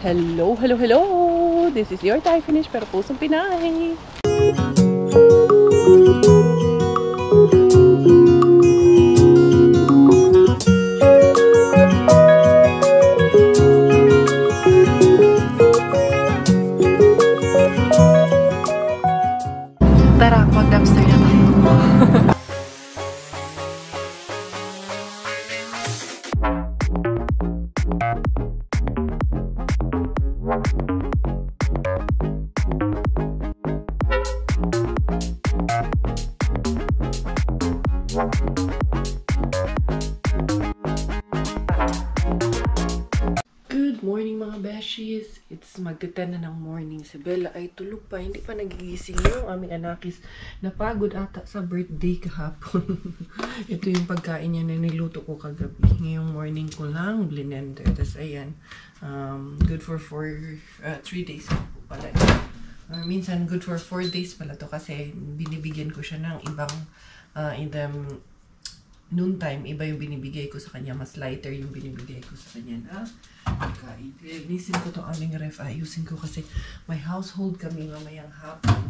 Hello, hello, hello! This is your Thai finish pero pusong Pinay! Tara, mag-dumpster na tayo! Good morning mga beshies! It's magte-10 na ng morning. Si Bella ay tulog pa. Hindi pa nagigising yung aming anakis. Napagod ata sa birthday kahapon. Ito yung pagkain niya na niluto ko kagabi. Ngayong morning ko lang blender. Tapos ayan. Good for 3 days po pala. Minsan good for 4 days pala to kasi binibigyan ko siya ng ibang noontime, iba yung binibigay ko sa kanya. Mas lighter yung binibigay ko sa kanya na pagkain. Linisin ko itong aming ref. Ayusin ko kasi may household kami mamayang hapon.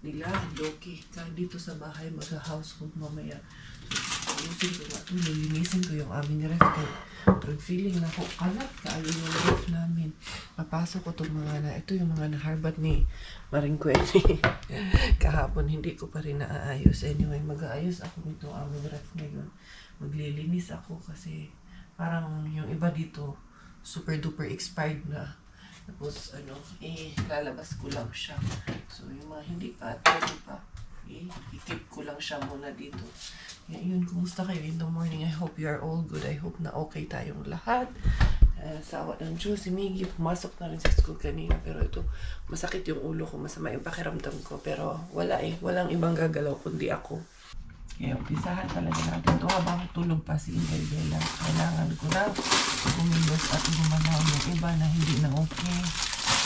Nila, Loki. Kahit dito sa bahay, mag-household mamaya. Ayusin ko nga ito. Linisin ko yung aming ref. Pero feeling na ko, kalat kaayo yung ref namin. Papasok ko itong mga na, ito yung mga naharbat ni Maring Kwete. Kahapon, hindi ko pa rin naaayos. Anyway, mag-aayos ako nito aming ref ngayon. Maglilinis ako kasi parang yung iba dito, super duper expired na. Tapos, lalabas ko lang siya. So, yung mga hindi pa, i-keep ko lang siya muna dito. Yun, kumusta kayo in the morning? I hope you are all good. I hope na okay tayong lahat. Sawa ng Diyos, si Miggy, pumasok na rin sa school kanina. Pero ito, masakit yung ulo ko, masama yung pakiramdam ko. Pero wala walang ibang gagalaw kundi ako. Kaya umpisahan talaga natin ito habang tulog pa si Bella. Kailangan ko na kumilos at gumanaw yung iba na hindi na okay.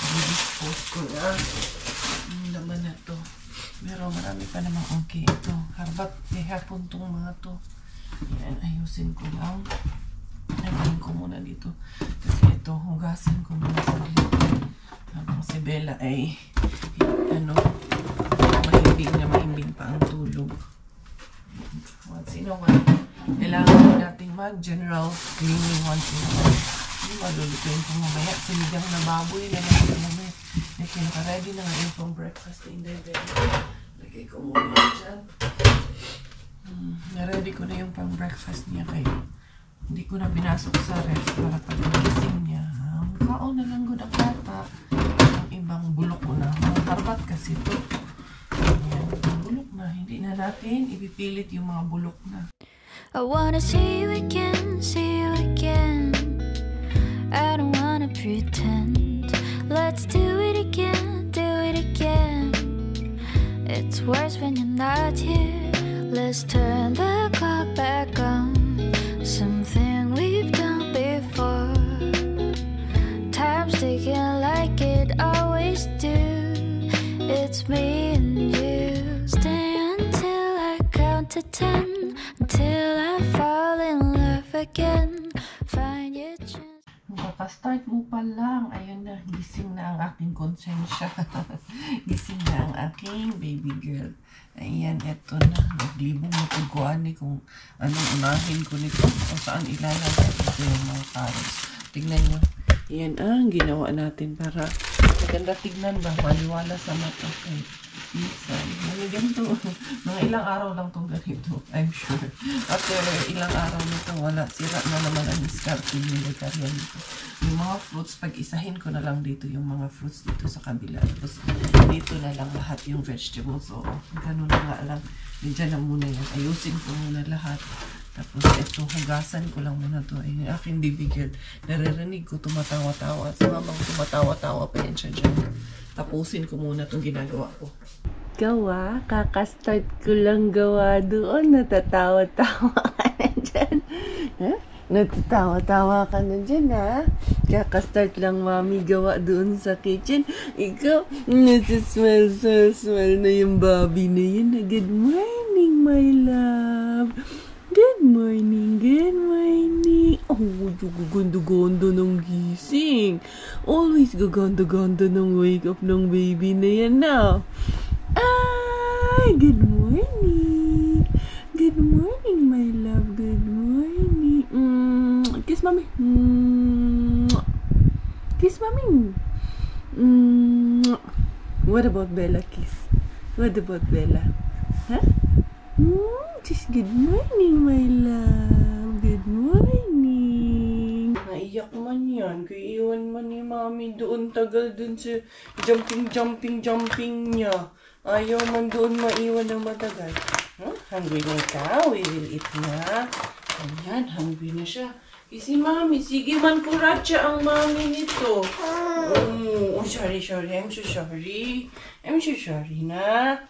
I-dispose ko na yung laman na to. Pero marami pa namang okay ito. Harbat hapon tong mga to. Yan, ayusin ko lang. Ayusin ko muna dito. Kasi ito, hugasin ko muna sa dito. Habang si Bella ay mahimbing pa ang tulog. Once in a while, kailangan natin mag-general cleaning once in a while. Hindi malulutuin ko mamaya. Sinigang na baboy na natin mamaya. Naka-ready na ngayon pang breakfast in the bed. Lagay ko muna dyan. Na-ready ko na yung pang breakfast niya kayo. Hindi ko na binasok sa ref para pag-gising niya. Kaon na lang good ang bata. Ang ibang bulok ko na. Harbat kasi ito. Bulok na. Hindi na natin ipipilit yung mga bulok na. I wanna see you again, see you again. I don't wanna pretend. Let's do it again, do it again. It's worse when you're not here. Let's turn the clock back on. Something we've done before. Time's ticking like it always do. It's me and you. Stay until I count to 10. Until I fall in love again. Find your chance. Kakastart mo pa lang. Ayun na, gising na ang aking konsensya. Gising na ang aking baby girl. Ayan, eto na. Naglibong matugkuhan kung anong unahin ko nito. O saan ilalagay ito yung mga carrots. Tignan nyo. Ayan ang ginawa natin para maganda tignan ba? Maliwala sa mata. Okay. Minsan. Ganito. Mga ilang araw lang itong ganito. I'm sure. After ilang araw nito, wala. Sira na naman ang discarding yung vegetarian dito. Yung mga fruits, pag-isahin ko na lang dito yung mga fruits dito sa kabila. Tapos dito na lang lahat yung vegetables. So, ganun na nga lang. Diyan na muna yan. Ayusin ko muna lahat. Tapos ito, hugasan ko lang muna to. Ay, yung aking baby girl. Naririnig ko tumatawa-tawa. So, habang tumatawa-tawa pa yan siya dyan. Tapusin ko muna itong ginagawa ko. Gawa? Kakastart ko lang gawa doon. Natatawa-tawa ka na dyan. Ha? Natatawa-tawa ka na dyan, ha? Kakastart lang mami gawa doon sa kitchen. Ikaw, nasismile na yung Bobby na yun. Good morning, my love. Good morning, good morning. Oh, gaganda-ganda ng gising. Always gaganda-ganda ng wake up ng baby na yan na. Ay, good morning. Good morning, my love. Good morning. Kiss mommy. Kiss mommy. What about Bella kiss? What about Bella? Huh? Just good morning, my love. Good morning. Naiyak man yan. Kaya iwan man ni mami doon. Tagal dun sa jumping niya. Ayaw man doon maiwan ng matagal. Hungry na ikaw? We will eat na. Ayan, hungry na siya. Si mami, sige man kuratsa ang mami nito. Oh, sorry. I'm so sorry na.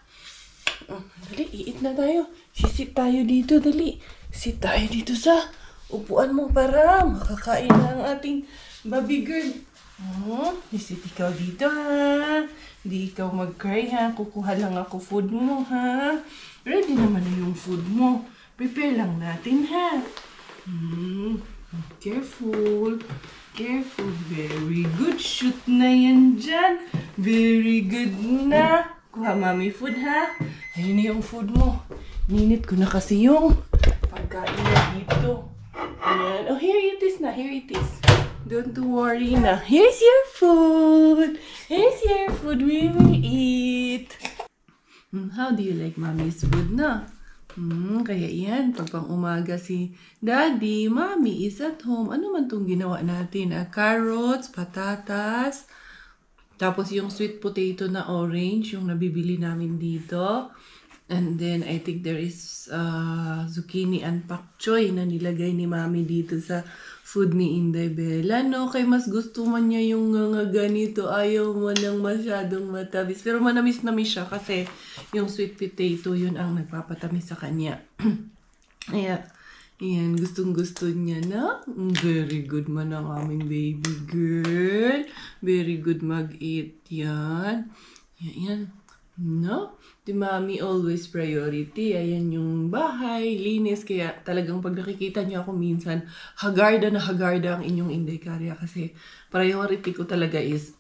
Dali, i-eat na tayo. Sit tayo dito, dali. Sit tayo dito sa upuan mo para makakain na ang ating baby girl. Sit ikaw dito, ha. Hindi ikaw mag-cry, ha. Kukuha lang ako food mo, ha. Ready naman na yung food mo. Prepare lang natin, ha. Careful. Very good. Shoot na yan dyan. Very good na. Kuha mami food, ha. Ayun na yung food mo. Ninit ko na kasi yung pagkain na dito. Ayan. Oh, here it is na. Here it is. Don't worry na. Here's your food. We will eat. How do you like mommy's food na? Kaya yan, pag pang umaga si Daddy, Mommy is at home. Ano man itong ginawa natin? Carrots, patatas, tapos yung sweet potato na orange, yung nabibili namin dito. And then, I think there is zucchini and pak choy na nilagay ni Mommy dito sa food ni Inday Bella. No, kay mas gusto man niya yung ganito. Ayaw mo nang masyadong matamis. Pero manamis-namis siya kasi yung sweet potato, yun ang nagpapatamis sa kanya. Kaya, yan, gustong-gusto niya na. Very good man ang aming baby girl. Very good mag-eat yan. Yan. No? Di Mami always priority. Ayan yung bahay, linis. Kaya talagang pag nakikita niyo ako minsan, hagarda ang inyong Inday Karya. Kasi priority ko talaga is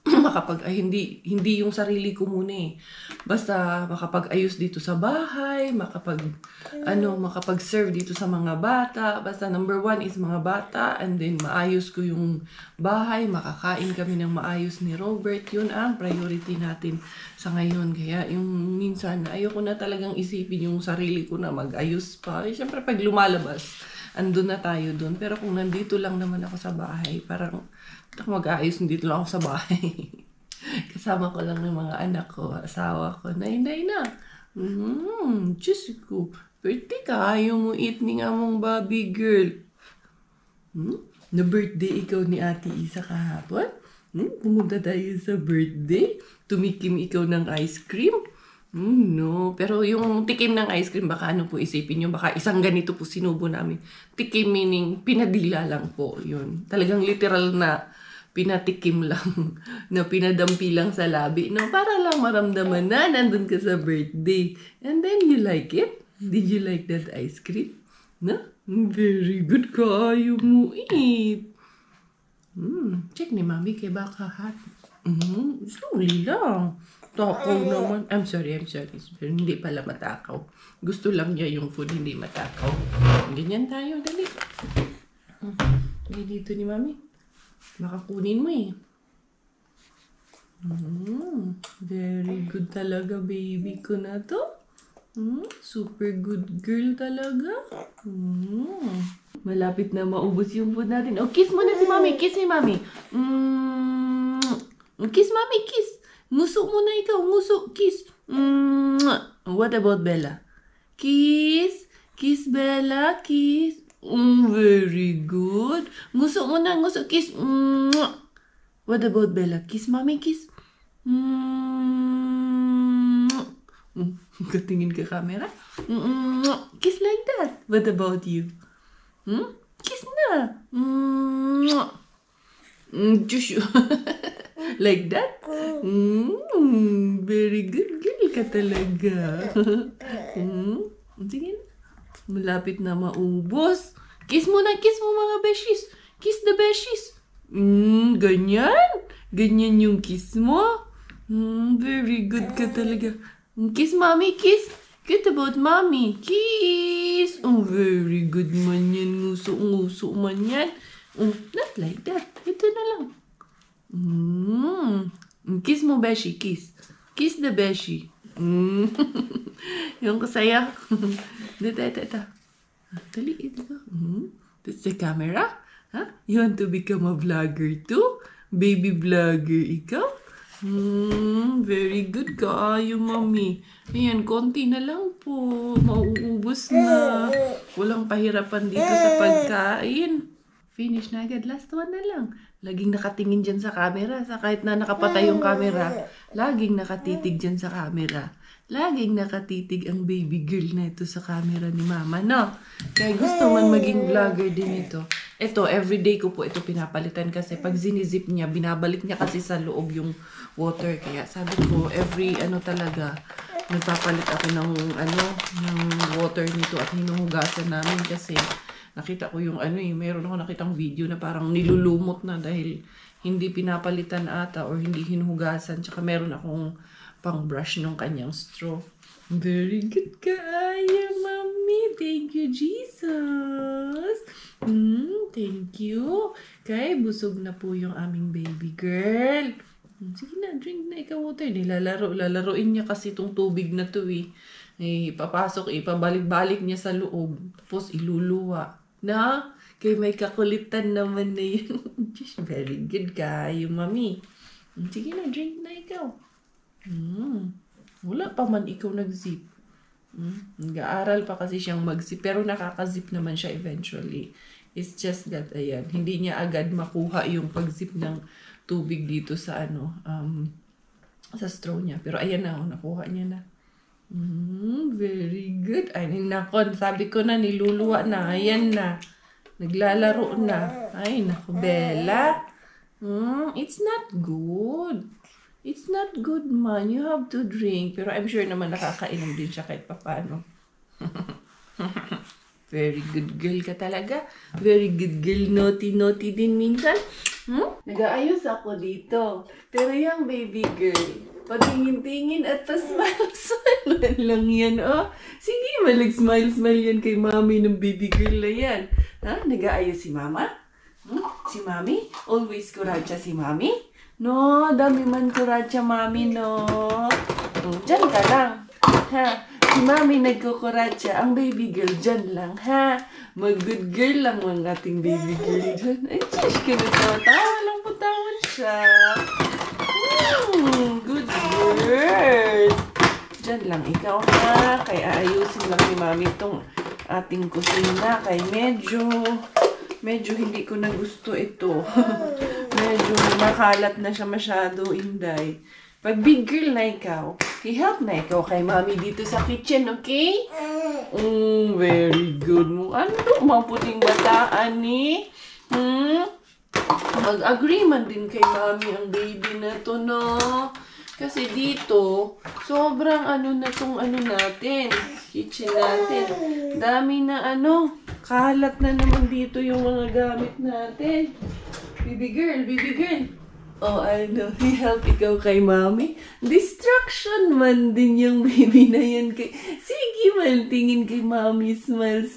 hindi yung sarili ko muna eh. Basta makapag-ayos dito sa bahay, makapag-serve dito sa mga bata. Basta number 1 is mga bata, and then maayos ko yung bahay, makakain kami ng maayos ni Robert. Yun ang priority natin sa ngayon. Kaya yung minsan, ayoko na talagang isipin yung sarili ko na mag-ayos pa. Siyempre pag lumalabas, andun na tayo dun. Pero kung nandito lang naman ako sa bahay, parang mag-aayos dito lang ako sa bahay. Kasama ko lang ng mga anak ko, asawa ko, na Diyos ko, birthday ka, ayaw mo eat ni nga mong Bobby girl. Na birthday ikaw ni Ate Isa kahapon? Pumunta tayo sa birthday? Tumikim ikaw ng ice cream? No, pero yung tikim ng ice cream, baka ano po isipin nyo, baka isang ganito po sinubo namin. Tikim meaning, pinadila lang po, yun. Talagang literal na pinatikim lang, na pinadampi lang sa labi, no? Para lang maramdaman na nandun ka sa birthday. And then you like it? Did you like that ice cream? No? Very good ka, ayaw mo eat. Check ni Mami, kaya baka hot. Slowly lang. Takaw naman. I'm sorry. Pero hindi pala matakaw. Gusto lang niya yung food, hindi matakaw. Ganyan tayo, dali. Dito ni Mami. Baka kunin mo eh. Very good talaga, baby ko na to. Super good girl talaga. Malapit na maubos yung food natin. Oh, kiss mo na si Mami. Kiss si Mami. Kiss, Mami, kiss. Nguso muna ikaw. Nguso. Kiss. What about Bella? Kiss. Kiss, Bella. Kiss. Very good. Nguso muna. Nguso. Kiss. What about Bella? Kiss, Mami. Kiss. Katingin ka camera. Kiss like that. What about you? Kiss na. Like that? Very good girl ka talaga. Sige na. Malapit na maubos. Kiss mo mga beshies. Kiss the beshies. Ganyan. Ganyan yung kiss mo. Very good ka talaga. Kiss mommy, kiss. Good about mommy. Kiss. Very good man yan. Nguso-nguso man yan. Not like that. Ito na lang. Kiss mo, beshi. Kiss. Kiss the beshi. Yung kasaya. Ito. Dali, ito. That's the camera. Huh? You want to become a vlogger too? Baby vlogger ikaw? Very good ka, yung mommy. Ayan, konti na lang po. Mauubos na. Walang pahirapan dito sa pagkain. Finish na agad. Last one na lang. Laging nakatingin dyan sa camera. Kahit na nakapatay yung camera, laging nakatitig dyan sa camera. Laging nakatitig ang baby girl na ito sa camera ni mama, no? Kaya gusto man maging vlogger din ito. Ito, everyday ko po ito pinapalitan kasi pag zinizip niya, binabalik niya kasi sa loob yung water. Kaya sabi ko, every talaga, nagpapalit ako ng water nito at hinuhugasan namin kasi nakita ko yung meron ako nakitang video na parang nilulumot na dahil hindi pinapalitan ata or hindi hinuhugasan. Tsaka meron akong pang brush ng kanyang straw. Very good kaya, mommy. Thank you, Jesus. Thank you. Kaya busog na po yung aming baby girl. Sige na, drink na ikaw water. Lalaroin niya kasi itong tubig na to Papasok, ipabalik-balik niya sa loob. Tapos iluluwa. Na? Kaya may kakulitan naman na yun. Very good kayo, mami. Sige na, drink na ikaw. Wala pa man ikaw nag-zip. Nag-aaral pa kasi siyang mag-zip. Pero nakaka-zip naman siya eventually. It's just that, ayan, hindi niya agad makuha yung pag-zip ng tubig dito sa sa straw niya. Pero ayan na, nakuha niya na. Very good. Ay, nakon. Sabi ko na, niluluwa na. Ayan na. Naglalaro na. Ay, naku, Bella. It's not good. It's not good, man. You have to drink. Pero I'm sure naman nakakainom din siya kahit paano. Very good girl ka talaga. Very good girl. Naughty din minsan. Nag-aayos ako dito. Pero yung baby girl, patingin-tingin at pa-smile lang yan, oh. Sige, malag-smile yan kay mami ng baby girl na yan. Ha? Nag-aayos si mama? Si mami? Always kuradya si mami? No, dami man kuradya mami, no. Diyan ka lang. Ha? Si mami nagkukuradya. Ang baby girl dyan lang, ha? Mag-good girl lang ang ating baby girl dyan. Ay, Josh, kinatawa lang patawan siya. Good girl. Diyan lang ikaw, ha? Kaya aayusin lang ni mami itong ating kusina. Kaya medyo hindi ko na gusto ito. Medyo makalat na siya masyado, Inday. Pag big girl na ikaw, i-help na ikaw kay mami dito sa kitchen, okay? Very good mo. Ano mga puting bataan ni? Mag-agree man din kay mami ang baby na to, no? Kasi dito, sobrang na tong natin. Kitchen natin. Dami na kalat na naman dito yung mga gamit natin. Baby girl. Oh, i-help ikaw kay mami. Distraction man din yung baby na yan kay... Sige man, tingin kay mami. Smile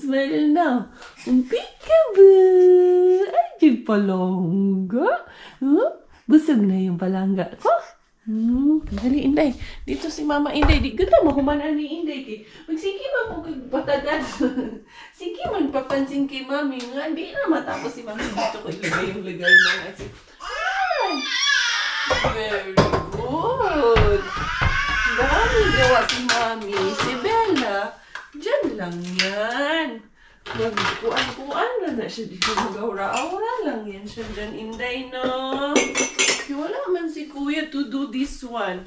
na. Peekaboo! Ay, yung palangga. Busog na yung palangga ko. Dali, Inday. Dito si Mama Inday. Di ganda mo kumanan ni Inday. Magsige man po patagan. Sige man papansin kay Mami. Nga, hindi na matapos si Mami. Dito ko ilagay yung lagay na. Ay! Very good. Dami gawa si Mami. Si Bella. Diyan lang yan. Magkuan-kuan na siya dito. Mag-aura-aura lang yan siya dyan, Inday, no? Wala man si Kuya to do this one.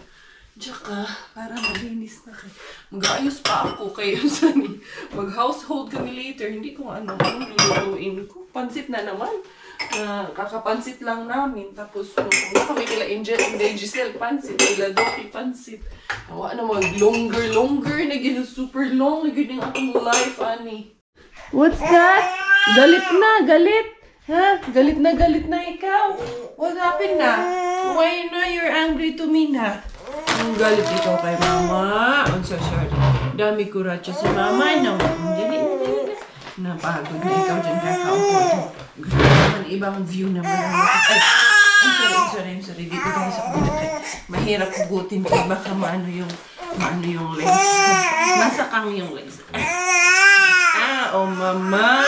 Tsaka, para malinis na kayo. Mag-aayos pa ako kayo sani. Mag-household kami later. Hindi ko lulutuin ko. Pansit na naman. Kakapansit lang namin. Tapos, kung kami kila Inday Giselle, pansit. Kila Doki, pansit. Awa na mag-longer na gina. Super long na gina ang akong life, ani. What's that? Galit na, galit. Ha? Galit na ikaw. What happened na? Why na you're angry to me na? Ang galit ikaw kay mama. I'm so sorry. Dami kuratsa si mama. No. Dali. Napagod na ikaw dyan kakaupo. Gusto ko naman ibang view naman. Ay, I'm sorry. Dito tayo sa kulit. Mahirap hugutin ko. Baka maano yung legs. Masakang yung legs. Oh mama.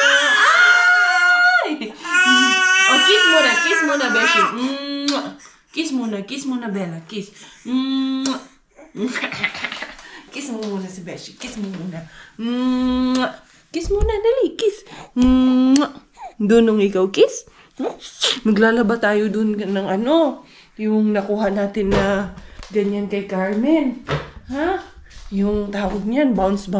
Oh, kiss muna, Beshi. Kiss muna, Bella. Kiss. Kiss mo muna si Beshi. Kiss mo muna. Kiss muna, dali. Kiss. Doon ikaw kiss. Maglalaba tayo doon ng yung nakuha natin na ganyan kay Carmen. Ha? Yung tawag niyan, bounce.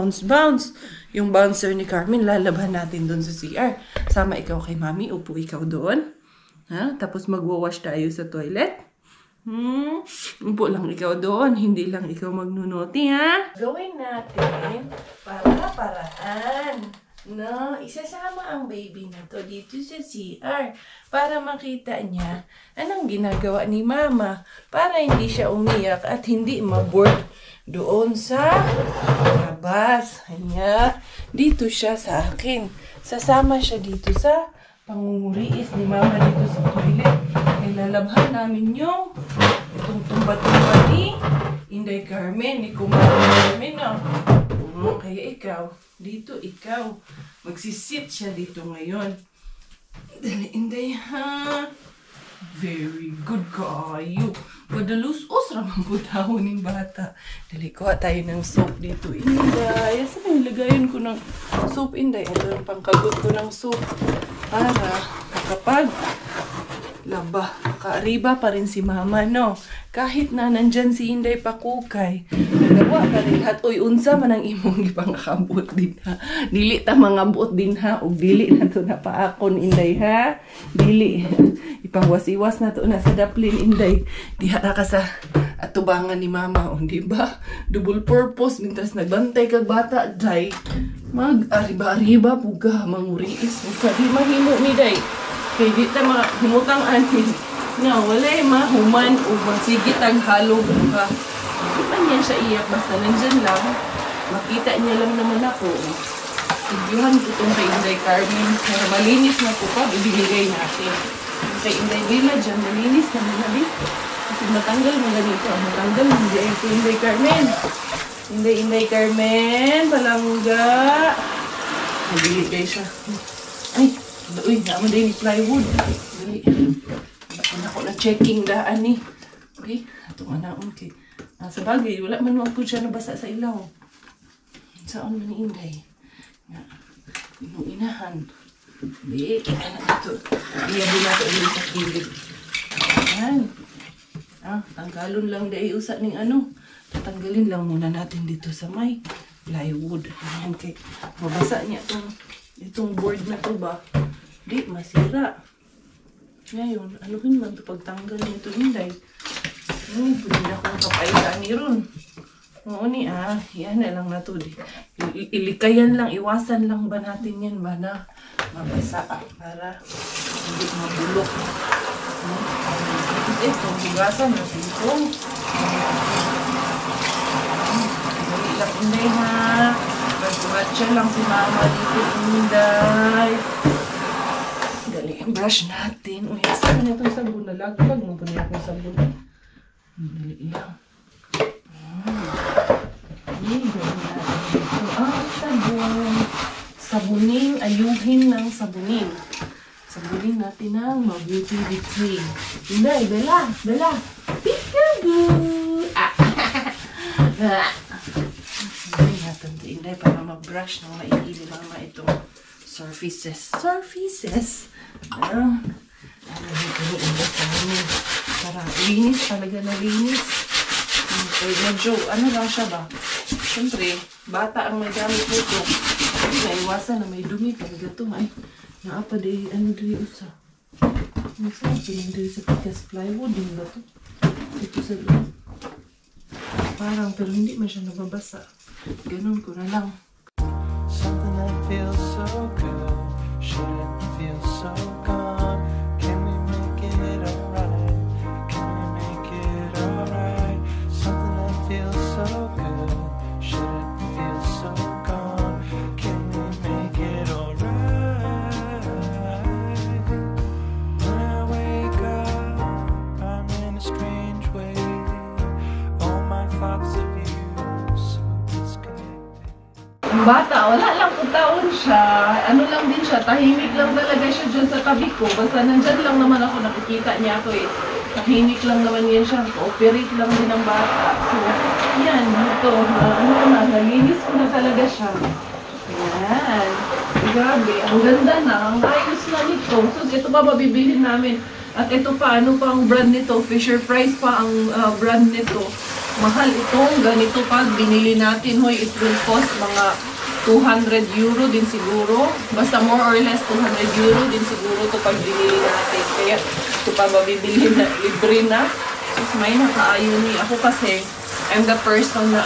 Yung bouncer ni Carmen, lalaban natin doon sa CR. Sama ikaw kay Mami, upo ikaw doon. Ha? Tapos magwawash tayo sa toilet. Upo lang ikaw doon, hindi lang ikaw magnunuti, ha? Gawin natin para-paraan. No, isasama ang baby na to dito sa CR para makita niya anong ginagawa ni Mama para hindi siya umiyak at hindi ma-bored doon sa labas. Kanya, dito siya sa akin. Sasama siya dito sa pangunguriis ni Mama dito sa toilet. Ay lalabhan namin yung itong tumba-tumba ni Inday Carmen, ni Kumara Carmen. Kaya ikaw, dito ikaw. Magsisit siya dito ngayon. Dali, Inday, ha? Very good kayo. Padalos-os ramang putahon ng bata. Dali, kuha tayo ng soap dito, Inday. Saan nilagayan ko ng soap, Inday? Ito yung pangkagot ko ng soap. Para kapag laba, kaariba pa rin si Mama, no? Kahit na nandyan si Inday Pakukay, nagawa ka rin lahat. Uy, unsa man ang imong ipangakabot din, ha? Dili ta mga buot din, ha? O dili na to na paakon, Inday, ha? Dili. Ipangwas-iwas na to na sa daplin, Inday. Diha ka sa atubangan ni Mama, o diba? Double purpose, mintas nagbantay kag bata, day. Mag-ariba-ariba, puga, manguriis. Puga, di mahimo ni, day. Kaya di ta mahimutang anin. No, walay mahuman o magsigit ang halong buka. Di pa niya siya iyak, basta nandyan lang. Makita niya lang naman ako. Ibyuhan ko itong kay Inday Carmen. Para malinis na po pa, ibinigay natin. Kay Inday Villa dyan, malinis na nabi. Kasi matanggal mo ganito. Matanggal mo dyan ito Inday Carmen. Inday Carmen, palangga. Nabigay siya. Ay, uy, naman din yung plywood. Dali. Ako na checking daan ni. Okay, ito nga na. Okay. Sa bagay, wala man po siya nabasa sa ilaw. Saan man ni Inday? Yung inahan. Hindi, inahan ito. Iyabin natin ulit sa kilid. Ayan. Tanggalon lang dahil usa ng tatanggalin lang muna natin dito sa may plywood. Ayan, kay mabasa niya itong board na to ba? Di, masira. Ngayon, anuhin man ito pagtanggal nito, Inday. Pwede na akong kapaitaan ni Ron. Oo ni, yan na lang na to. Ilikayan lang, iwasan lang ba natin yan ba na mabasa para hindi mabulok. Itong hugasan natin ito. Dali lang, Inday, ha? Nagkuhatsa lang si Mama dito, Inday. Brush natin. Uy, saan na itong sabon? Nalagpag mo pa niya akong sabon. Dali lang. Gawin natin ito. Sabon. Sabunin, ayuhin ng sabunin. Sabunin natin ng mabuti between. Inday, Bella. Peekaboo! Gawin natin ito, Inday, para mag-brush ng maigili Mama itong surfaces. Para linis talaga na linis. Medyo, lang siya ba? Siyempre, bata ang may gamit nito. Naiwasan na may dumi talaga ito. Ay, naapa di, usa. Masarap yun din sa pikas plywood. Din ba ito? Ito sa loob. Parang, pero hindi man siya nababasa. Ganun ko na lang. Ito na that feels so good shouldn't feel so gone. Can we make it alright? Can we make it alright? Something that feels so good shouldn't feel so gone. Can we make it alright? When I wake up, I'm in a strange way. All my thoughts of you so disconnected. Ang bata, wala lang kung taon siya. Ano lang din siya, tahimik lang talaga siya dyan sa tabi ko. Basta nandyan lang naman ako, nakikita niya ako eh. Tahimik lang naman yan siya. Cooperate lang din ang bata. So, yan, ito. Nalinis ko na talaga siya. Yan. Grabe, ang ganda na. Ang ayos na nito. So, ito pa mabibilhin namin. At ito pa, ano pa ang brand nito? Fisher-Price pa ang brand nito. Mahal itong ganito pag binili natin. Hoy, it will cost mga 200 euro din siguro. Basta more or less 200 euro din siguro ito pag binili natin. Kaya ito pa mabibili na, libre na. So, may nakaayo ni ako kasi I'm the person na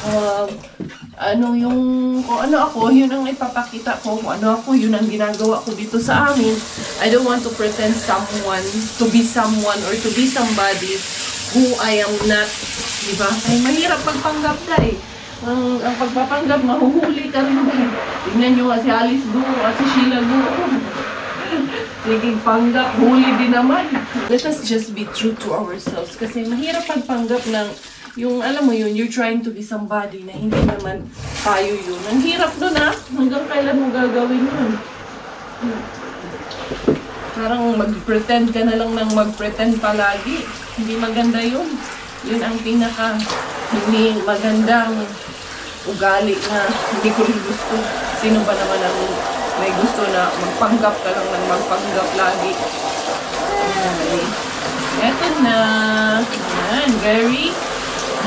kung ano ako, yun ang ipapakita ko. Kung ano ako, yun ang ginagawa ko dito sa amin. I don't want to pretend to be someone or to be somebody who I am not. Diba? Ay, mahirap pagpanggap ka eh. Ang pagpapanggap, mahuhuli ka rin eh. Tingnan nyo nga si Alice Go at si Sheila Go. Sige, panggap, huli din naman. Let us just be true to ourselves. Kasi mahirap pagpanggap ng yung, alam mo yun, you're trying to be somebody na hindi naman tayo yun. Ang hirap nun ah. Hanggang kailan mo gagawin yun? Parang mag-pretend ka na lang ng mag-pretend palagi. Hindi maganda yun. Yun ang pinaka hindi magandang ugali na hindi ko rin gusto. Sino ba naman ang may gusto na magpanggap ka lang ng magpanggap lagi? Eto na. Yan, very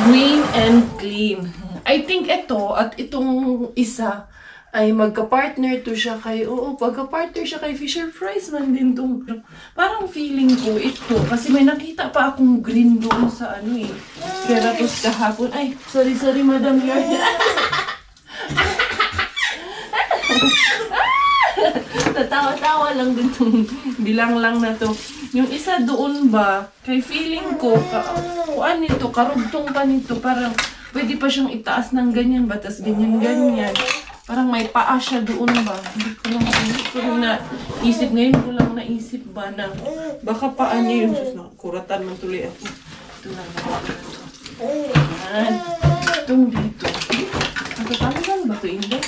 green and clean. I think ito at itong isa ay magka-partner to siya kay, pagka-partner siya kay Fisher-Price man din tong, parang feeling ko ito, kasi may nakita pa akong green doon sa ano eh, Keratos kahapon. Ay, sorry Madam Yard. Tatawa-tawa lang din tong bilang lang na to. Yung isa doon ba, kay feeling ko, ano ito, karugtong pa nito, parang pwede pa siyang itaas ng ganyan ba, tas ganyan-ganyan. Parang may paa siya doon ba? Hindi ko lang naisip. Ngayon ko lang naisip ba na baka paa niya yung sus na kuratan man tuloy ako. Ito lang na ito. Ayan. Itong dito. Natatanggal ba ito, Inday?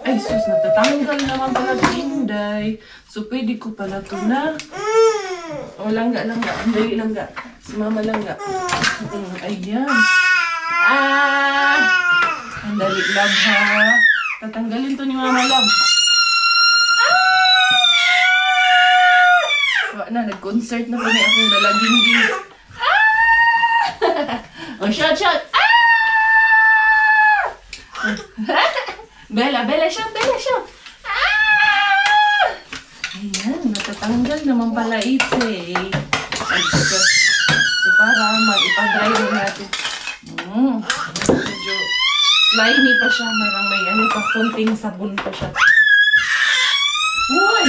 Ay sus, natatanggal naman pala ito, Inday. So pwede ko pala ito na. O, langga. Andali langga. Si Mama langga. Ayan. Andali lang ha. Tatanggalin to ni Mama Love. Nag-concert na po niya akong dalaging din. Oh, shout! Bella, shout! Ayan, natatanggal naman pala ito eh. So, para maipag-dry natin. Medyo slimy pa siya, marang may konting sabon pa siya. Uy!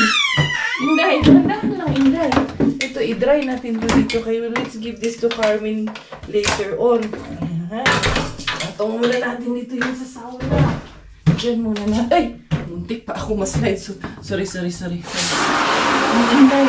Inday, handahan lang Inday. Ito, i-dry natin to dito. Kaya let's give this to Carmen later on. Ayan. Atong muna natin dito yung sa sauna. Diyan muna na. Ay! Muntik pa ako maslide. Sorry. Inday,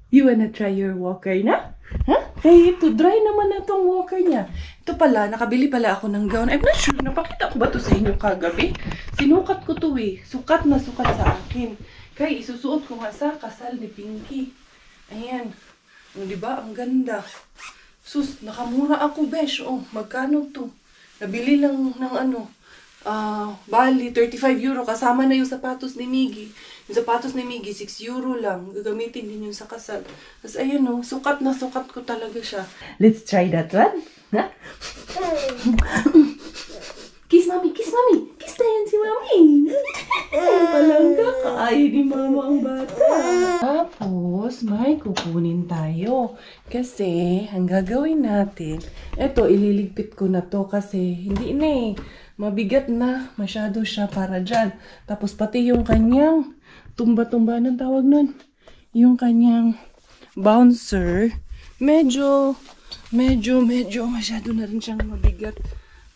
you wanna try your walker na? Huh? Hey, ito, dry naman na itong walker niya. Ito pala, nakabili pala ako ng gown. I'm not sure, napakita ko ba ito sa inyo kagabi? Sinukat ko ito eh. Sukat na sukat sa akin. Kaya isusuot ko nga sa kasal ni Pinky. Ayan. O, diba? Ang ganda. Sus, nakamura ako, besh. Oh, magkano to? Nabili lang ng bali, 35 euro. Kasama na yung sapatos ni Miggy. Yung sapatos ni Miggy, 6 euro lang. Gagamitin din yun sa kasal. Tapos ayun oh, sukat na sukat ko talaga siya. Let's try that one. Ha? Kiss Mami! Kiss tayo si Mami! Palangga, kaayo ni Mama ang bata. Tapos, may kukunin tayo. Kasi, ang gagawin natin, eto, ililigpit ko na to kasi hindi na eh. mabigat na. Masyado siya para dyan. Tapos pati yung kanyang tumba-tumba, anong tawag nun? Yung kanyang bouncer, medyo masyado na rin siyang mabigat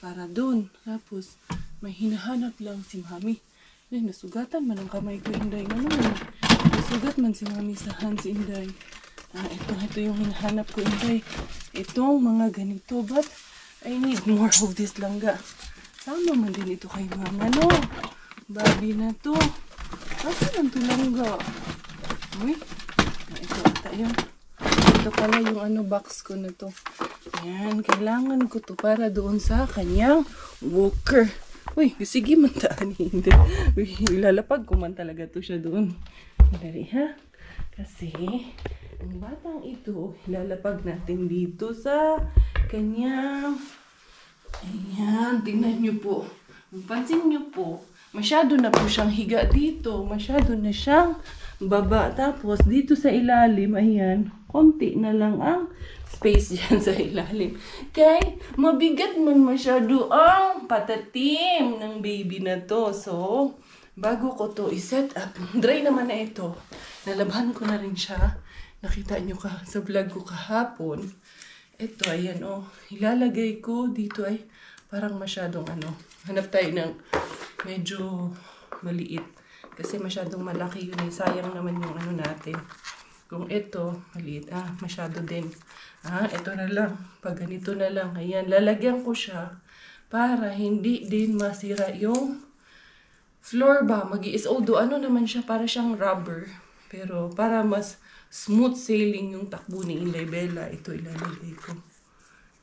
para doon. Tapos, may hinahanap lang si Mami. Ay, nasugatan man ang kamay ko, Inday. Ano man? Nasugat man si Mami sa hands, Inday. Ito yung hinahanap ko, Inday. Itong mga ganito, but I need more of this langga. Sama man din ito kay Mama, no? Babi na to. Asan ang tulangga? Uy, ito tayo. Ito pala yung box ko na to. Yan, kailangan ko to para doon sa kanyang walker. Uy, sige man taan, hindi. Uy, ilalapag ko man talaga to siya doon. Dali ha? Kasi, ang batang ito, ilalapag natin dito sa kanyang... Ayan, tingnan nyo po. Pansin nyo po, masyado na po siyang higa dito. Masyado na siyang baba. Tapos, dito sa ilalim, ayan, konti na lang ang space dyan sa ilalim. Kaya, mabigat man masyado ang patatim ng baby na to. So, bago ko to i-set up, dry naman na ito. Nalabhan ko na rin siya. Nakita nyo ka sa vlog ko kahapon. Ito, ayan, ilalagay ko dito ay parang masyadong hanap tayo ng medyo maliit. Kasi masyadong malaki yun. Sayang naman yung natin. Kung ito, maliit. Masyado din. Ito na lang. Pag ganito na lang. Ayan, lalagyan ko siya para hindi din masira yung floor ba. Mag-i-is. Although, naman siya, para siyang rubber. Pero, para mas smooth sailing yung takbo ni Inday Bella. Ito ilalagay ko.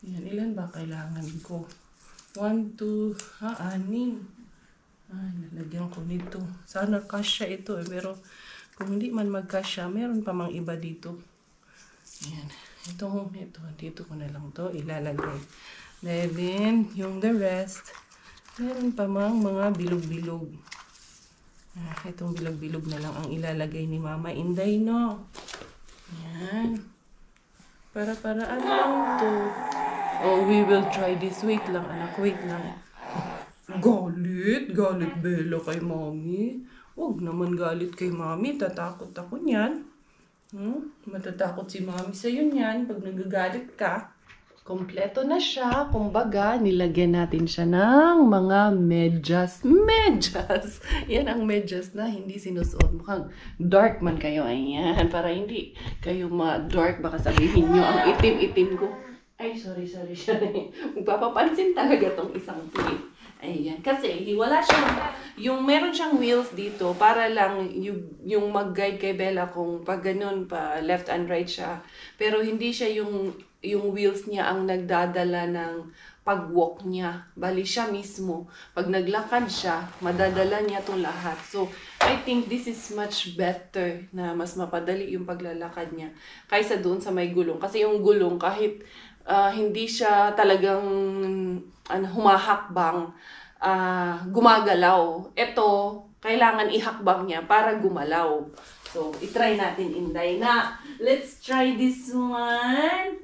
Yan, ilan ba kailangan ko? 1, 2, 6. Nalagyan ko nito. Sana kasya ito pero kung hindi man magkasya, meron pa mang iba dito. Yan. Ito, dito ko na lang to ilalagay. Then, yung the rest, meron pa mang mga bilog-bilog. Itong bilog-bilog na lang ang ilalagay ni Mama Inday, no? Yan. Para-paraan lang to. We will try this. Wait lang, anak. Wait lang. Galit Bella kay Mami. Huwag naman galit kay Mami. Tatakot ako niyan. Matatakot si Mami sa'yo niyan pag nagagalit ka. Kompleto na siya. Kumbaga, nilagyan natin siya ng mga medyas. Medyas! Yan ang medyas na hindi sinusuot. Mukhang dark man kayo. Ayan. Para hindi kayo ma-dark. Baka sabihin nyo ang itim-itim ko. Ay, sorry. Magpapapansin talaga tong isang plate. Ayan. Kasi, wala siyang, meron siyang wheels dito para lang yung mag-guide kay Bella kung pag ganun, pa left and right siya. Pero hindi siya yung wheels niya ang nagdadala ng pag-walk niya. Bali siya mismo. Pag naglakad siya, madadala niya itong lahat. So, I think this is much better na mas mapadali yung paglalakad niya kaysa doon sa may gulong. Kasi yung gulong, kahit hindi siya talagang humahakbang, gumagalaw. Ito, kailangan ihakbang niya para gumalaw. So, itry natin, Inday, na. Let's try this one.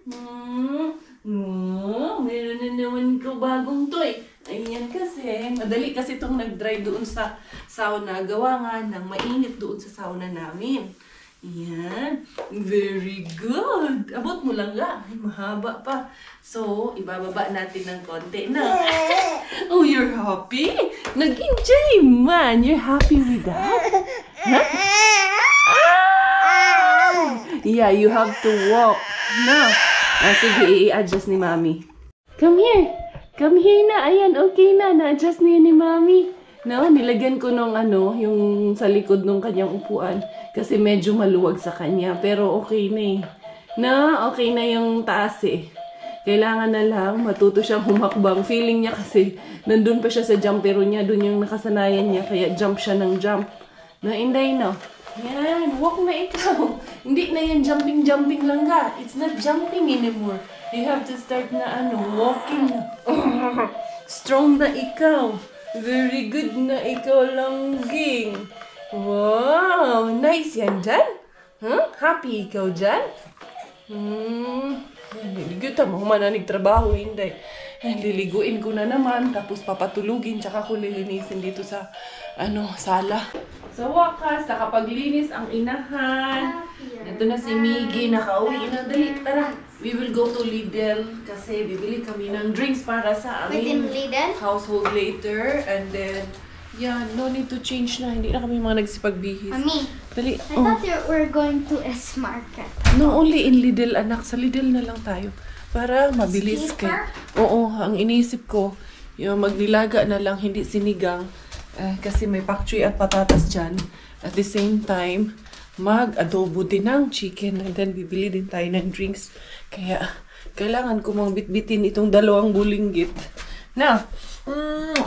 Meron na naman ko bagong toy. Ayan kasi, madali kasi itong nag-dry doon sa sauna. Gawa nga ng mainit doon sa sauna namin. Ayan. Very good. Abot mo lang nga. Ay, mahaba pa. So, ibababa natin ng konti na. Oh, you're happy? Nag-enjoy man. You're happy with that? Huh? Yeah, you have to walk. No. Sige, i-adjust ni Mami. Come here. Come here na. Ayan, okay na. Na-adjust niya ni Mami. No, nilagyan ko nung yung sa likod ng kanyang upuan. Kasi medyo maluwag sa kanya. Pero okay na eh. No, okay na yung taas eh. Kailangan na lang matuto siyang humakbang. Feeling niya kasi nandun pa siya sa jumpero niya. Dun yung nakasanayan niya. Kaya jump siya ng jump. No, Inday, no? Yan, walk na ikaw. Hindi na yan jumping lang ka. It's not jumping anymore. You have to start na walking na. Strong na ikaw. Very good na ikaw, Langging. Wow, nice yan dyan. Huh? Happy ikaw dyan? Hindi kita mo mananig trabaho, hindi. Liliguin ko na naman, tapos papatulugin, tsaka ko lilinisin dito sa, sala. Sa wakas, nakapaglinis ang inahan. Ito na si Miggy, nakauwi na. Dali, tara. We will go to Lidl kasi bibili kami ng drinks para sa aming household later. And then, yeah, no need to change na. Hindi na kami mga nagsipagbihis. Mami, Dali. I thought you were going to S Market. No, only in Lidl, anak. Sa Lidl na lang tayo. Para mabilis Cheaper? Oo, ang iniisip ko, yung magnilaga na lang, hindi sinigang. Kasi may pak choy at patatas dyan. At the same time, mag-adobo din ng chicken. And then, bibili din tayo ng drinks. Kaya, kailangan ko mang bitbitin itong dalawang bulinggit. Na,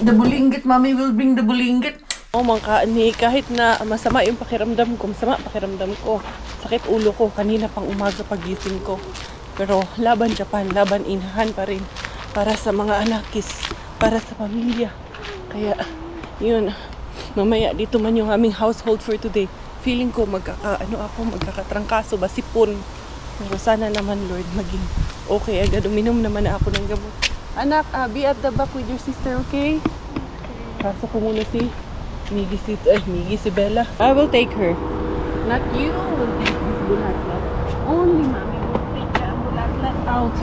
the bulinggit, mommy will bring the bulinggit. Kahit na masama yung pakiramdam ko, sakit ulo ko, kanina pang umaga pagising ko. Pero laban Japan, laban inahan pa rin. Para sa mga anakis, para sa pamilya. Kaya, yun, mamaya dito man yung aming household for today. Feeling ko magkakatrangkaso ba, sipon. Pero sana naman, Lord, maging okay agad. Uminom naman na ako ng gamot. Anak, be at the back with your sister, okay? Pasok ko muna si Miggy, si Bella. I will take her. Not you will take this bulatlat. Only mommy will take the bulatlat out.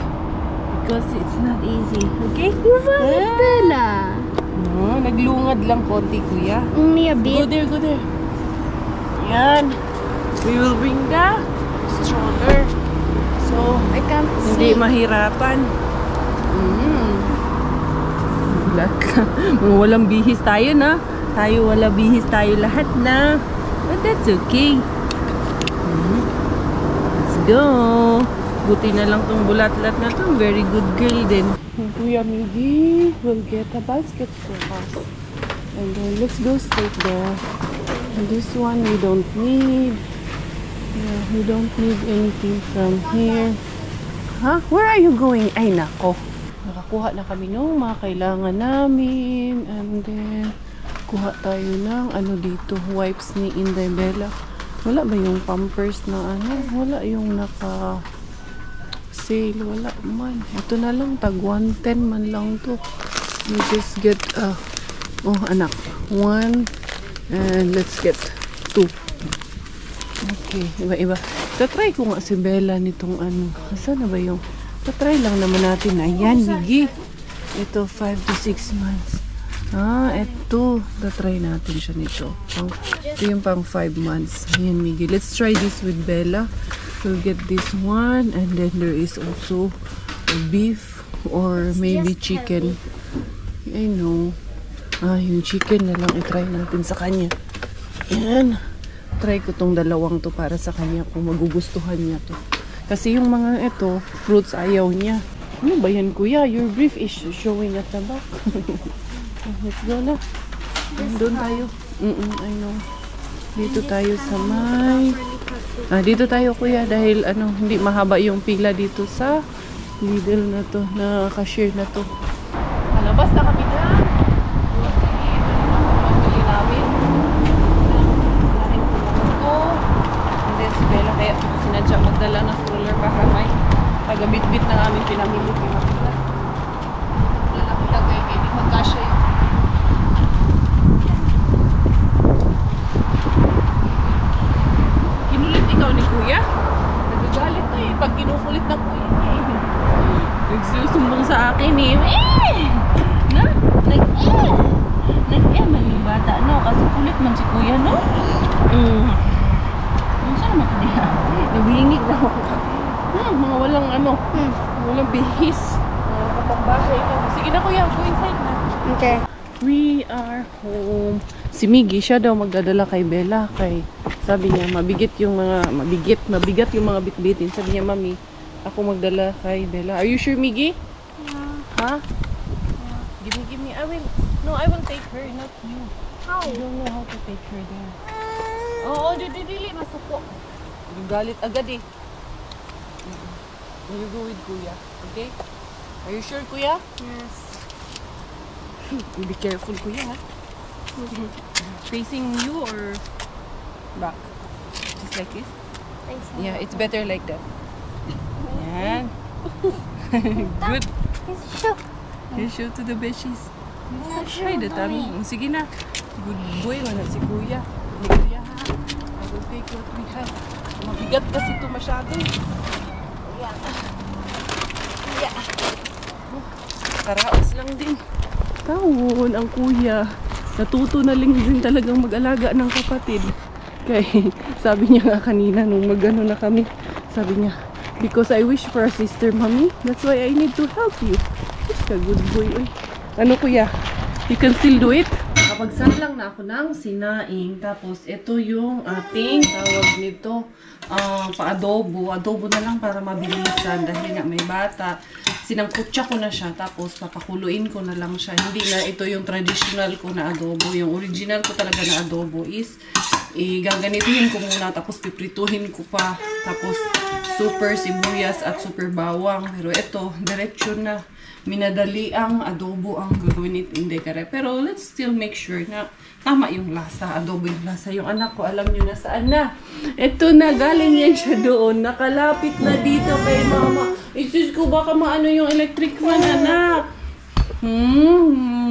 Because it's not easy, okay? Bella. No, naglungad lang konti, kuya. Only a Go bit. there. Yan. We will bring the stroller. So, I can't hindi see. mahirapan. Walang bihis tayo na. Wala bihis tayo lahat na. But that's okay. Let's go. Buti na lang tong bulatlat na to. Very good girl din. Kuya Miggy will get a basket for us. And then let's go straight there. And this one we don't need. Yeah, we don't need anything from here. Huh? Where are you going? Ay, nako. Nakakuha na kami ng mga kailangan namin. And then, kuha tayo ng dito, wipes ni Inday Bella. Wala ba yung pampers na Wala yung naka sale. Wala man. Ito na lang, tag 110 man lang to. You just get, anak, 1 and let's get 2. Okay, iba-iba. Tatry ko nga si Bella nitong Saan na ba yung tatry lang naman natin. Ayan, Miggy. Ito, 5 to 6 months. Ito. Tatry natin siya nito. Ito yung pang 5 months. Ayan, Miggy. Let's try this with Bella. We'll get this one. And then there is also a beef or maybe chicken. I know. Yung chicken na lang itry natin sa kanya. Ayan. Try ko tong dalawang to para sa kanya kung magugustuhan niya to. Kasi yung mga ito, fruits ayaw niya. Ano ba yan, kuya? Your brief is showing at the back. Let's go na. Doon tayo. I know. Dito tayo sa may... dito tayo, kuya, dahil hindi mahaba yung pila dito sa Lidl na to, na cashier na to. Palabas na kami na. Pagpili namin. Kaya sinadya magdala ng stroller para may tagabit-bit ng aming pinamili. Lalapit kayo kaya hindi magkasya yun. Kinulit ikaw ni kuya? Nagagalit to pag kinukulit ng kuya nagsusumbong sa akin mali bata kasi kulit man si kuya saan naman kaniya? Nabingig na ako. Mga walang bihis. Kapag-bahay lang. Sige na kuya, go inside na. Okay. We are home. Si Miggy, siya daw magdadala kay Bella. Sabi niya, mabigat yung mga bitbitin. Sabi niya, mami, ako magdala kay Bella. Are you sure, Miggy? Yeah. Huh? Yeah. Give me. I will take her, not you. How? I don't know how to take her there. Oo, dili, masuko. Galit agad Will you go with kuya? Okay? Are you sure, kuya? Yes. Be careful, kuya, ha? Facing you or back? Just like this? Thanks. Yeah, it's better like that. Yan. Good. Show. You show to the beshies. No, show, Try the tummy. mommy. Sige na. Good boy. Wala si Kuya. Ni Kuya ha. I will take what we have. Mabigat kasi ito masyado. Karaos lang din. Tawon ang kuya. Natuto na din talagang mag-alaga ng kapatid. Kaya sabi niya nga kanina nung magano na kami. Sabi niya, because I wish for a sister, mommy. That's why I need to help you. Wish ka, good boy. Uy. Ano kuya? You can still do it? Nakapagsalang na ako ng sinaing. Tapos ito yung ating tawag nito. Pa-adobo. Adobo na lang para mabilisan. Dahil nga may bata. Sinangkutsa ko na siya. Tapos papakuluin ko na lang siya. Hindi na ito yung traditional ko na adobo. Yung original ko talaga na adobo is gaganituhin ko muna. Tapos piprituhin ko pa. Tapos super sibuyas at super bawang. Pero ito, diretsyo na. Minadali ang adobo ang gagawin ni Inday Kare. Pero let's still make sure na tama yung lasa. Adobo yung lasa. Yung anak ko, alam nyo na saan na. Ito na, galing yan siya doon. Nakalapit na dito kay mama. Isus ko, baka maano yung electric fan, anak.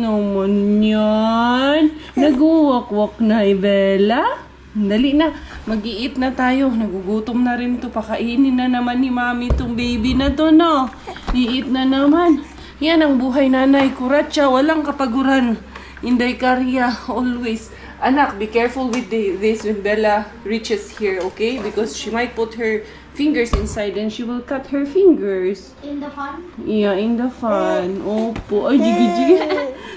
Naman yan. Naguwak-wak na, Ibella. Dali na. Mag-i-eat na tayo. Nagugutom na rin to. Pakainin na naman ni mami itong baby na to, no? I-eat na naman. Yan ang buhay nanay. Kuratsa. Walang kapaguran. Inday Karya. Always. Anak, be careful with this when Bella reaches here, okay? Because she might put her fingers inside and she will cut her fingers. In the fun? Yeah, in the fun. Opo. Ay, jigi-jigi.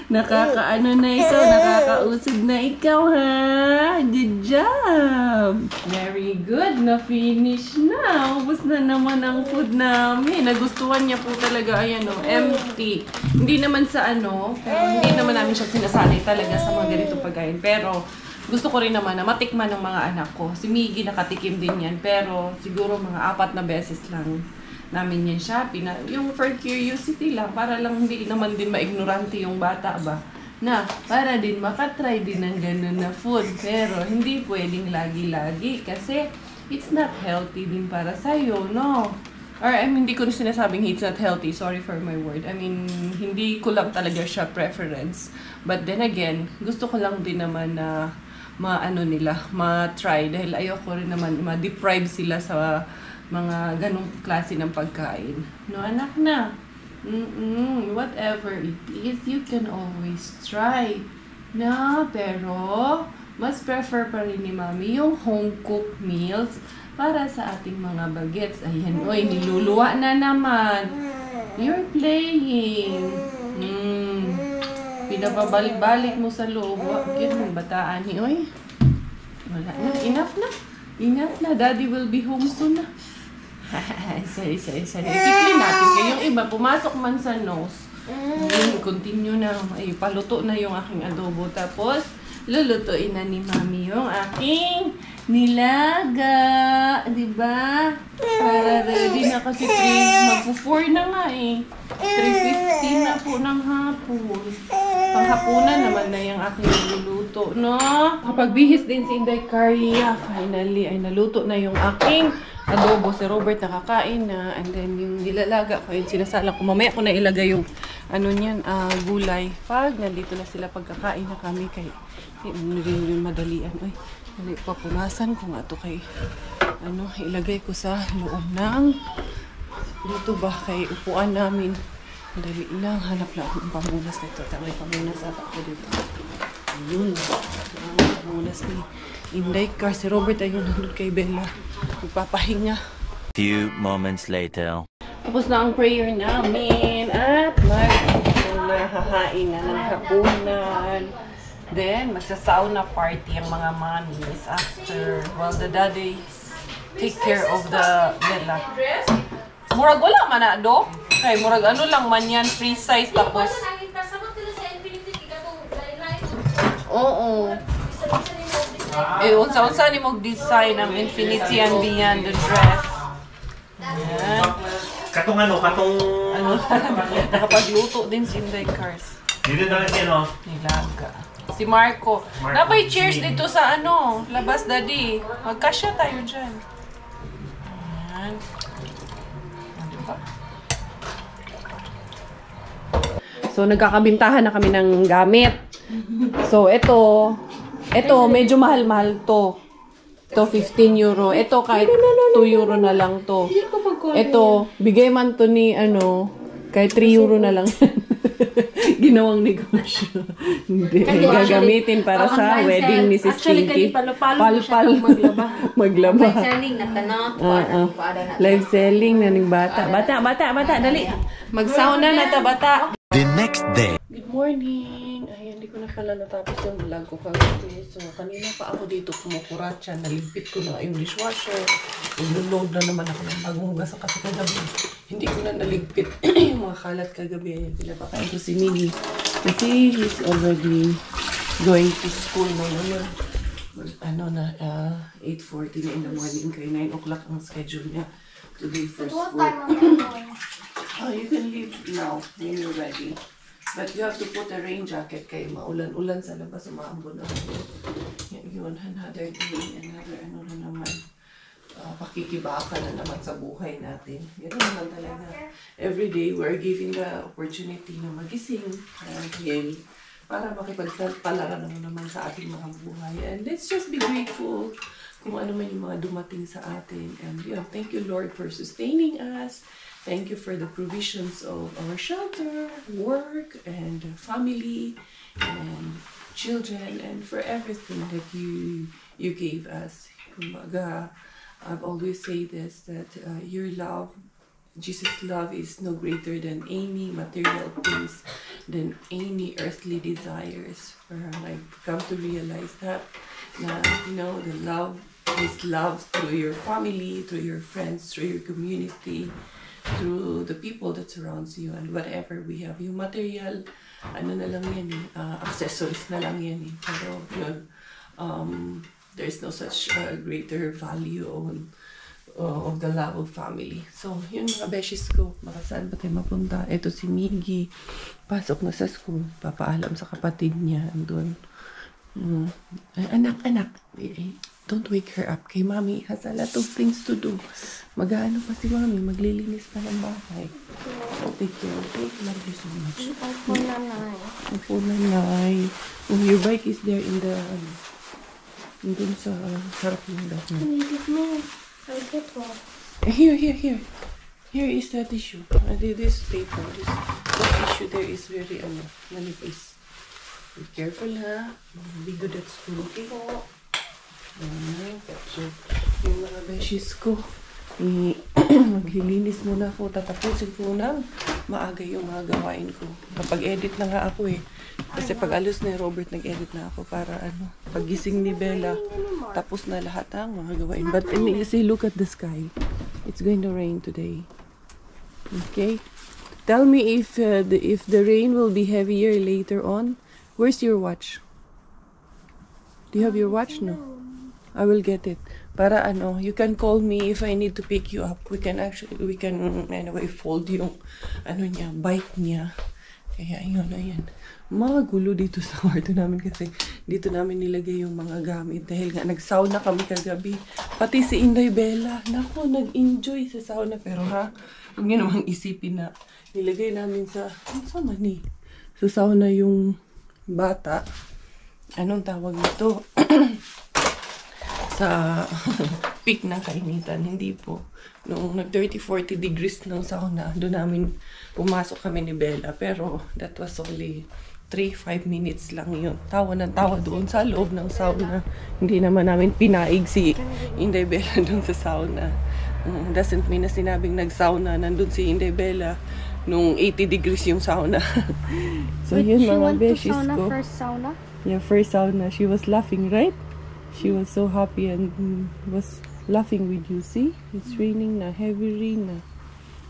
Nakakaano na ikaw. Nakakausad na ikaw, ha? Good job. Very good. Na-finish na. Ubus na naman ang food namin. Nagustuhan niya po talaga. Ayan, oh, empty. Hindi naman sa ano, pero hindi naman namin siya sinasanay talaga sa mga ganitong pagkain. Pero, gusto ko rin naman na matikman ng mga anak ko. Si Miggy nakatikim din yan. Pero siguro mga 4 na beses lang namin yan siya. Yung for curiosity lang. Para lang hindi naman din maignorante yung bata ba. Na para din makatry din ng ganun na food. Pero hindi pwedeng lagi-lagi. Kasi it's not healthy din para sa'yo, no? Or I mean, hindi ko sinasabing it's not healthy. Sorry for my word. I mean, hindi ko lang talaga siya preference. But then again, gusto ko lang din naman na ma-try dahil ayoko rin naman ma-deprive sila sa mga ganong klase ng pagkain. No, anak na. Whatever it is, you can always try. No, pero mas prefer pa rin ni Mami yung home-cooked meals para sa ating mga bagets. Ayan, oy, niluluwa na naman. You're playing. Pinapabalik-balik mo sa loob. Ganun, bataan ni, oy. Wala na. Enough na. Enough na. Daddy will be home soon na. Sorry. Ipiklin natin kayo. Yung iba, pumasok man sa nose. Continue na. Ay, paluto na yung aking adobo. Tapos, lulutuin na ni Mami yung aking nilaga. Diba? Para ready na kasi mag-4 na nga eh. 3:50 na po ng hapon. Panghapunan naman na yung aking niluluto, no? Kapag bihis din si Inday Karya, finally ay naluto na yung aking adobo. Si Robert nakakain na. And then yung nilalaga ko, yung sinasala ko. Mamaya ko na ilagay yung ano niyan, gulay. Pag nandito na sila, pagkakain na kami kay yung madalian. Ay, papunasan ko nga ito kay ilagay ko sa loob ng dito ba kay upuan namin. Madali lang, hanap na ako ng pamunas na ito. May pamunas ata ako dito. Ayun. Ang pamunas ni Inday Kar. Si Robert ayun nandun kay Bella. Magpapahinga. Few moments later. Tapos na ang prayer namin at hahain na ng hapunan. Then, magsa-sauna party ang mga mommies after while the daddies take care of the Bella. Murag wala man na do. Kay murag ano lang man yan, free size tapos. Oo. Unsa ni mo design ang Infinity and Beyond the dress. Ayan. Katong Nakapagluto din si Inday Cars. dito na lang no? Nilaga. Si Marco. Napay cheers dito sa labas daddy. Magkasya tayo dyan. Ayan. Diba? So, nagkakabintahan na kami ng gamit. So, ito medyo mahal-mahal to. Ito, 15 euro. Ito, kahit 2 euro na lang to. Ito, bigay man to ni, kahit 3 euro na lang. Ginawang negosyo. Hindi, gagamitin para sa wedding ni Sis Pinky. Pal-pal. Maglaba. Live selling na tanong. Live selling na ng bata. Bata, dali. Mag-sauna na ta, bata. The next day. Good morning. Ay, hindi ko na pala natapos yung vlog ko kagabi. So, kanina pa ako dito kumukuratsa. Nalimpit ko na yung dishwasher. Nag-load na naman ako ng bagong hugas kasi kagabi. Hindi ko na naligpit yung mga kalat kagabi. Ayan, pinapakain ko si Mini. Kasi he's already going to school ngayon. 8:40 na in the morning. Kaya 9 o'clock ang schedule niya today for school. Oh, you can leave now when you're ready. But you have to put a rain jacket kay maulan-ulan sa labas, umaambon na. Yun, another day, another na naman. Pakikibaka na naman sa buhay natin. Yan naman talaga. Every day, we're giving the opportunity na magising para makipagpalaran naman sa ating mga buhay. And let's just be grateful kung ano man yung mga dumating sa atin. And thank you, Lord, for sustaining us. Thank you for the provisions of our shelter, work, and family, and children, and for everything that you gave us. Kumbaga, I've always say this, that your love, Jesus' love is no greater than any material things, than any earthly desires. I've come to realize that, the love is love through your family, through your friends, through your community, through the people that surrounds you, and whatever we have. Yung material, na lang yan accessories na lang yan Pero yun, there's no such greater value of the love of family. So, yun mga beshies ko, baka saan ba tayo mapunta? Ito si Miggy, pasok na sa school, papaalam sa kapatid niya, andun. Anak, don't wake her up. Kay Mommy has a lot of things to do. Mag-ano pa si Mommy, maglilinis pa ng bahay. Take care. Love you so much. Opo, nanay. Your bike is there in the, dun sa harap ng dahil. I'll get one. Here. Here is the tissue. This paper, this tissue there is very, manifest. Be careful, ha? Be good at school, okay? So, yung mga beshies ko, maglilinis muna ako, tatapusin ko na maaga yung mga gawain ko. Kapag-edit na nga ako Kasi pag alos na Robert, nag-edit na ako para pag-gising ni Bella, tapos na lahat ang mga gawain. But you see, look at the sky. It's going to rain today. Okay? Tell me if the rain will be heavier later on. Where's your watch? Do you have your watch? No. I will get it. Para you can call me if I need to pick you up. We can anyway fold yung niya, bike niya. Kaya ayan. Mga gulo dito sa kwarto namin kasi dito namin nilagay yung mga gamit dahil nga nag-sauna kami kagabi. Pati si Inday Bella, naku, nag-enjoy sa sauna. Pero huwag niyo namang isipin na nilagay namin sa sauna yung bata. Anong tawag nito? Sa peak ng kainitan. Hindi po. Noong nag-30-40 degrees ng sauna, doon namin pumasok kami ni Bella. Pero that was only 3-5 minutes lang yun. Tawa ng tawa doon sa loob ng sauna. Hindi naman namin pinaig si Inday Bella doon sa sauna. Doesn't mean na sinabing nag-sauna. Nandun si Inday Bella nung 80 degrees yung sauna. So yun mga beshies ko. First sauna? Yeah, first sauna. She was laughing, right? She was so happy and was laughing with you. See? It's raining na. Heavy rain na.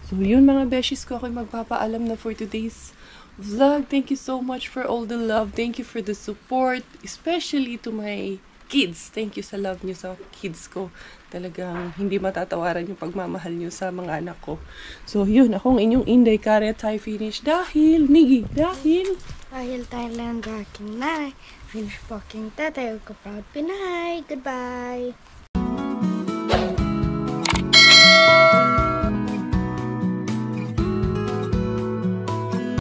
So, yun mga beshies ko. Ako'y magpapaalam na for today's vlog. Thank you so much for all the love. Thank you for the support. Especially to my kids. Thank you sa love niyo sa kids ko. Talagang hindi matatawaran yung pagmamahal niyo sa mga anak ko. So, yun. Akong inyong Inday Karet Thai finish. Dahil Thailand working night. Finish walking tatay ko proud Pinay. Goodbye.